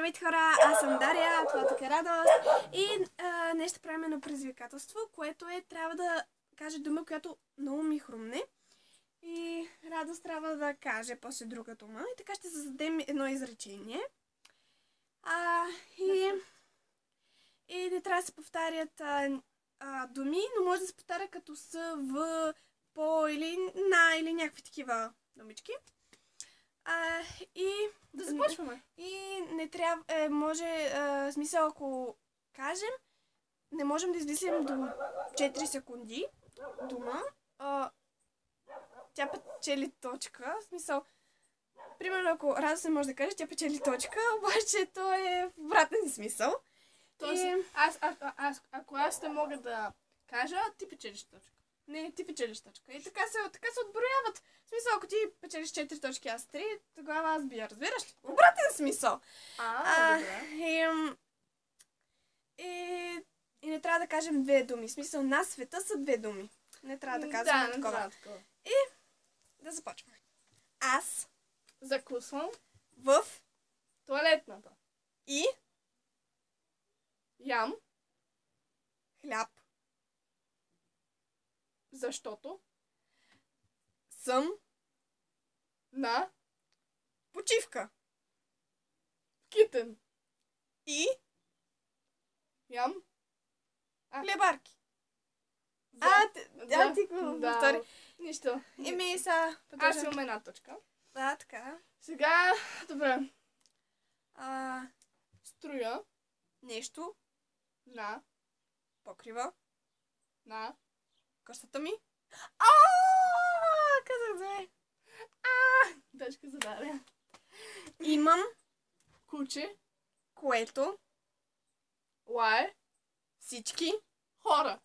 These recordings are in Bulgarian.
Здравейте хора, аз съм Дария, това тук е Радост и днес ще правим едно предизвикателство, което е трябва да каже дума, която много ми хрумне и Радост трябва да каже после друга дума и така ще създадем едно изречение и не трябва да се повтарят думи, но може да се повтаря като с, в, по или на или някакви такива думички. И да започваме. И не трябва, може, смисъл, ако кажем, не можем да измислим до 4 секунди дума. Тя печели точка. В смисъл, примерно, ако Радост не може да каже, тя печели точка, обаче то е в обратен смисъл. Тоест, ако аз не мога да кажа, ти печелиш точка. Не, ти печелиш точка. И така се отброяват. В смисъл, ако ти печелиш 4 точки, аз 3, тогава аз бия. Разбираш ли? Обратен смисъл. Добре. И не трябва да кажем две думи. В смисъл, на света са две думи. Не трябва да казваме такова. И да започваме. Аз закусвам в тоалетната. И ям хляб. Защото съм на почивка. китен. И ям хлебарки. Ти го повтори. Нищо. Аз имам една точка. Да, така. Сега, добре. Строя нещо на покрива на къщата ми. Казах две. Точка за Дария. Имам куче, което лае всички хора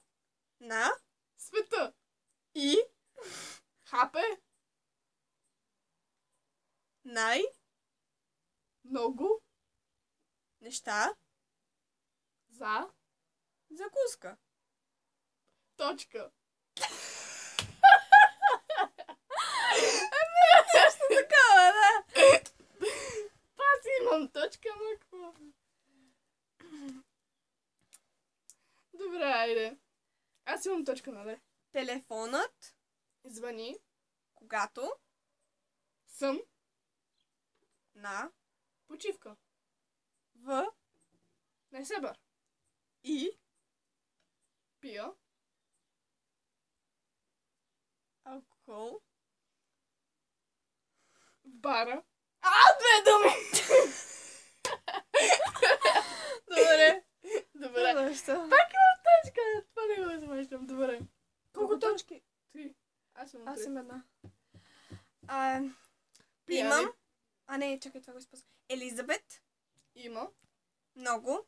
на света и хапе много неща за закуска. точка. Нещо такова, да. Аз имам точка, ама. Добре, айде. Аз имам точка, нали? Телефонът звъни, когато съм на почивка. в Не се бър. и Пия алкохол в бара. Две думи! Добре. Добре. Защо? Пак имам точка. Това не го замащам. Добре. Колко точки? 3. Аз имам Аз 3. съм една. Имам. Не, чакай, това го изпусна. Елизабет. Има Много.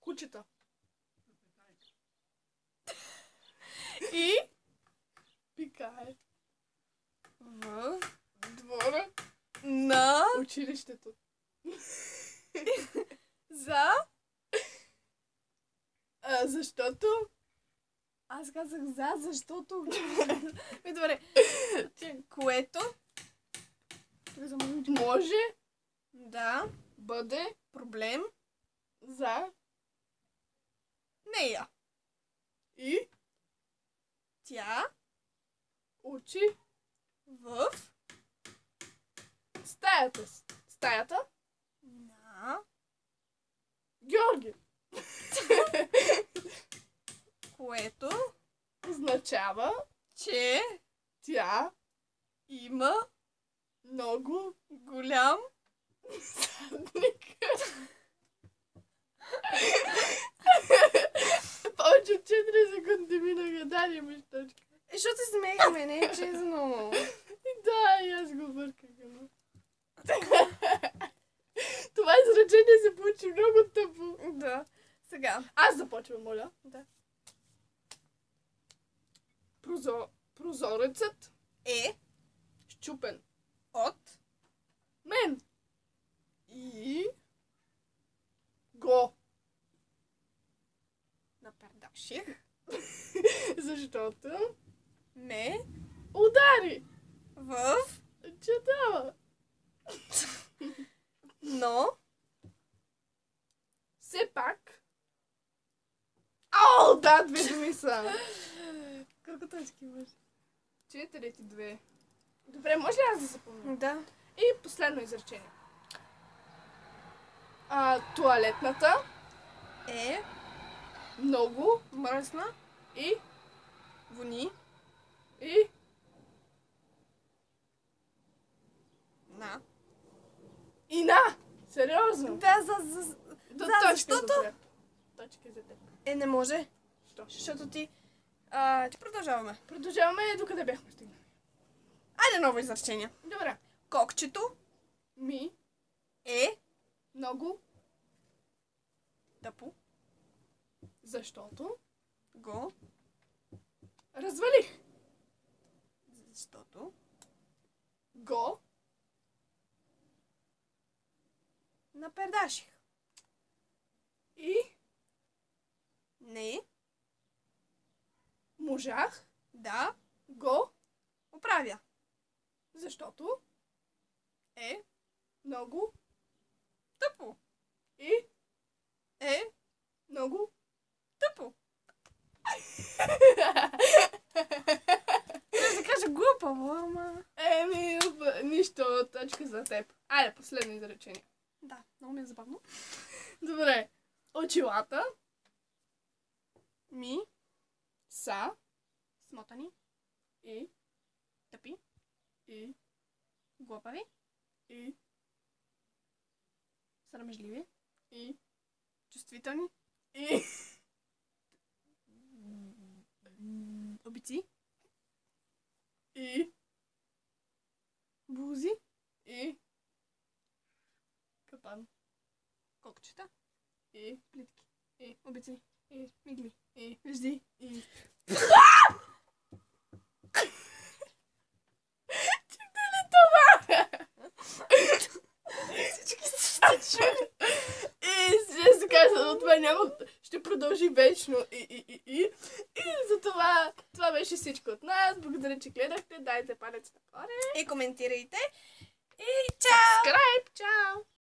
кучета. И Пикае в двора на училището. Защото Аз казах защото добре. Което може да бъде проблем за нея. и Тя учи в стаята на Георги. което Означава, че тя има много голям задник. Повече от 4 секунди минаха. Дали имаш точка. Защото се смеехме, не е честно. Да, и аз го бърках. Това изречение се получи много тъпо. Да. Сега. Аз започвам, моля. Да. Прозорецът Е счупен от мен и го напардаших защото ме удари в чедала. но Да, 2 думи са. Колко точки имаш? 4 и 2. Добре, може ли аз да запомня? Да. И последно изречение. Туалетната Е, много мръсна, и вони, и на. и на. Сериозно? Да, До за- точка защото- за теб. Точка за теб. не може, Що? защото ти продължаваме. Продължаваме докъде бяхме стигнали. Айде ново изречение. Добре. Кокчето Ми е много, тъпо, защото го, развалих. защото Го напердаших. и Не, можах да, го, оправя. защото Е, много тъпо. и Е, много. тъпо. Трябва да кажа глупаво, ама... Нищо, точка за теб. Айде, последно изречение. Да, много ми е забавно. Добре. Очилата Ми, са смотани, и тъпи, и глупави, и срамежливи, и чувствителни, и обици, и бузи, и капан кокчета, и плитки, И. обици, И. мигли, и вежди. и Всички ще чули. И ще се казва, но това няма... Ще продължи вечно. И за това беше всичко от нас. Благодаря, че гледахте. Дайте палец нагоре. И коментирайте. И чао! Скрайп! Чао!